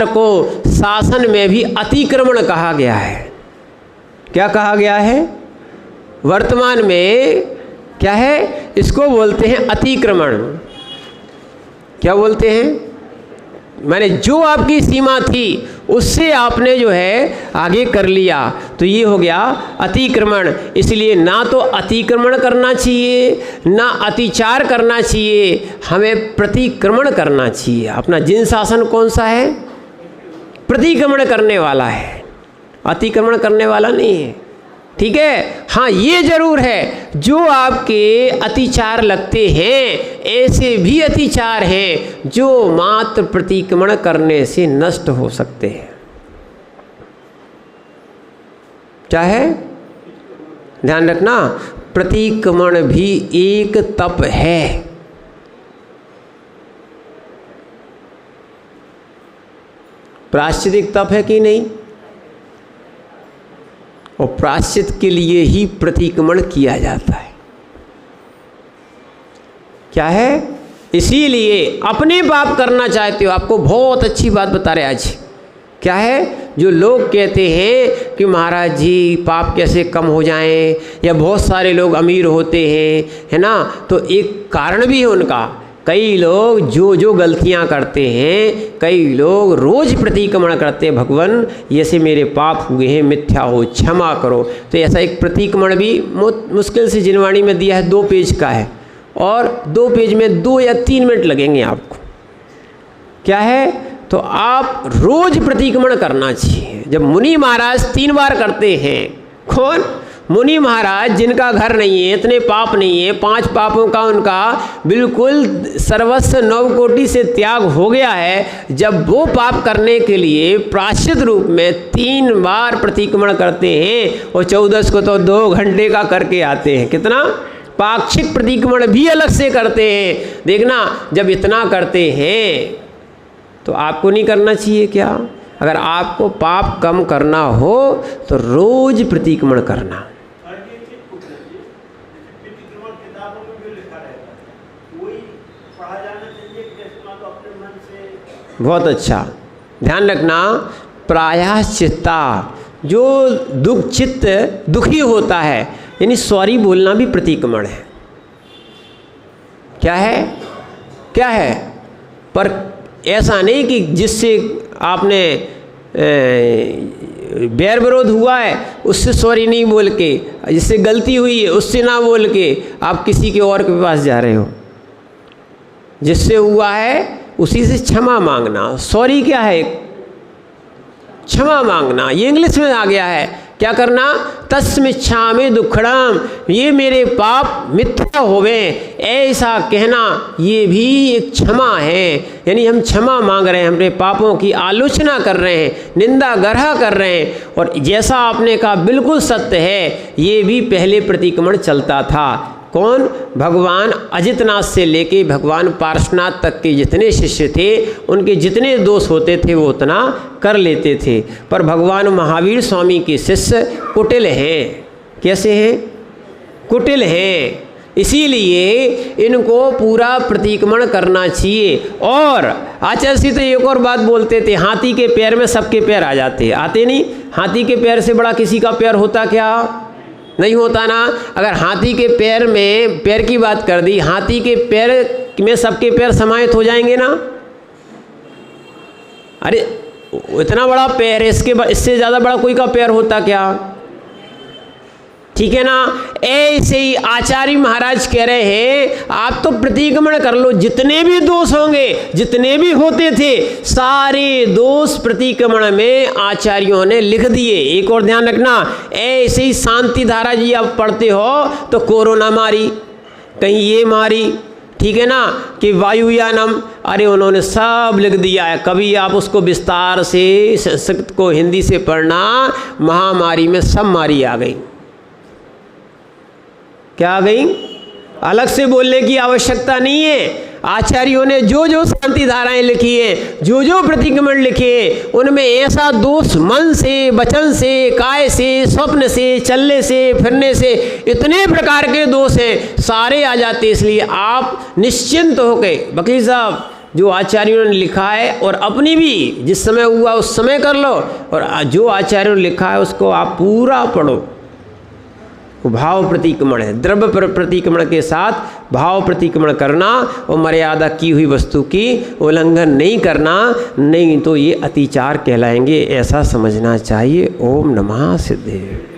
को शासन में भी अतिक्रमण कहा गया है। क्या कहा गया है? वर्तमान में क्या है? इसको बोलते हैं अतिक्रमण। क्या बोलते हैं? माने जो आपकी सीमा थी उससे आपने जो है आगे कर लिया, तो ये हो गया अतिक्रमण। इसलिए ना तो अतिक्रमण करना चाहिए, ना अतिचार करना चाहिए, हमें प्रतिक्रमण करना चाहिए। अपना जिन शासन कौन सा है? प्रतिक्रमण करने वाला है, अतिक्रमण करने वाला नहीं है। ठीक है। हाँ, ये जरूर है, जो आपके अतिचार लगते हैं ऐसे भी अतिचार हैं जो मात्र प्रतिक्रमण करने से नष्ट हो सकते हैं। क्या है? ध्यान रखना, प्रतिक्रमण भी एक तप है। प्रायश्चित तप है कि नहीं? और प्रायश्चित के लिए ही प्रतिक्रमण किया जाता है। क्या है? इसीलिए अपने पाप करना चाहते हो, आपको बहुत अच्छी बात बता रहे आज। क्या है? जो लोग कहते हैं कि महाराज जी पाप कैसे कम हो जाएं, या बहुत सारे लोग अमीर होते हैं, है ना, तो एक कारण भी है उनका। कई लोग जो गलतियां करते हैं, कई लोग रोज़ प्रतिक्रमण करते हैं, भगवान ये से मेरे पाप हुए हैं, मिथ्या हो, क्षमा करो। तो ऐसा एक प्रतिक्रमण भी मुश्किल से जिनवाणी में दिया है, 2 पेज का है, और 2 पेज में 2 या 3 मिनट लगेंगे आपको। क्या है? तो आप रोज़ प्रतिक्रमण करना चाहिए। जब मुनि महाराज 3 बार करते हैं, कौन? मुनि महाराज, जिनका घर नहीं है, इतने पाप नहीं है, 5 पापों का उनका बिल्कुल सर्वस्व 9 कोटि से त्याग हो गया है, जब वो पाप करने के लिए प्रायश्चित रूप में 3 बार प्रतिक्रमण करते हैं, और 14 को तो 2 घंटे का करके आते हैं। कितना? पाक्षिक प्रतिक्रमण भी अलग से करते हैं। देखना, जब इतना करते हैं तो आपको नहीं करना चाहिए क्या? अगर आपको पाप कम करना हो तो रोज प्रतिक्रमण करना। बहुत अच्छा, ध्यान रखना, प्रायश्चित्ता, जो चित्त दुखी होता है, यानी सॉरी बोलना भी प्रतिक्रमण है। क्या है? क्या है? पर ऐसा नहीं कि जिससे आपने बैर विरोध हुआ है उससे सॉरी नहीं बोल के, जिससे गलती हुई है उससे ना बोल के आप किसी के और के पास जा रहे हो। जिससे हुआ है उसी से क्षमा मांगना। सॉरी क्या है? क्षमा मांगना। ये इंग्लिश में आ गया है। क्या करना? तस्मिच्छामि दुक्खड़म, ये मेरे पाप मिथ्या होवे, ऐसा कहना ये भी एक क्षमा है। यानी हम क्षमा मांग रहे हैं, हमारे पापों की आलोचना कर रहे हैं, निंदा गरहा कर रहे हैं। और जैसा आपने कहा बिल्कुल सत्य है, ये भी पहले प्रतिक्रमण चलता था। कौन? भगवान अजितनाथ से लेके भगवान पार्श्वनाथ तक के जितने शिष्य थे, उनके जितने दोष होते थे वो उतना कर लेते थे। पर भगवान महावीर स्वामी के शिष्य कुटिल हैं। कैसे हैं? कुटिल हैं। इसीलिए इनको पूरा प्रतिक्रमण करना चाहिए। और आचार्य श्री तो एक और बात बोलते थे, हाथी के पैर में सबके पैर आ जाते। आते नहीं? हाथी के पैर से बड़ा किसी का पैर होता क्या? नहीं होता ना। अगर हाथी के पैर में, पैर की बात कर दी, हाथी के पैर में सबके पैर समाहित हो जाएंगे ना। अरे इतना बड़ा पैर है, इससे ज़्यादा बड़ा कोई का पैर होता क्या? ठीक है ना। ऐसे ही आचार्य महाराज कह रहे हैं, आप तो प्रतिक्रमण कर लो, जितने भी दोष होंगे, जितने भी होते थे, सारे दोष प्रतिक्रमण में आचार्यों ने लिख दिए। एक और ध्यान रखना, ऐसे ही शांति धारा जी आप पढ़ते हो तो कोरोना मारी, कहीं ये मारी, ठीक है ना, कि वायुयानम, अरे उन्होंने सब लिख दिया है। कभी आप उसको विस्तार से संस्कृत को हिंदी से पढ़ना, महामारी में सब मारी आ गई। क्या आ गई? अलग से बोलने की आवश्यकता नहीं है। आचार्यों ने जो जो शांति धाराएं लिखी हैं, जो जो प्रतिक्रमण लिखे हैं, उनमें ऐसा दोष मन से, वचन से, काय से, स्वप्न से, चलने से, फिरने से, इतने प्रकार के दोष हैं, सारे आ जाते। इसलिए आप निश्चिंत होके, वकील साहब जो आचार्यों ने लिखा है और अपनी भी जिस समय हुआ उस समय कर लो, और जो आचार्यों ने लिखा है उसको आप पूरा पढ़ो। भाव प्रतिक्रमण है, द्रव्य प्रतिक्रमण के साथ भाव प्रतिक्रमण करना और मर्यादा की हुई वस्तु की उल्लंघन नहीं करना, नहीं तो ये अतिचार कहलाएंगे, ऐसा समझना चाहिए। ओम नमः सिद्धेश्वराय।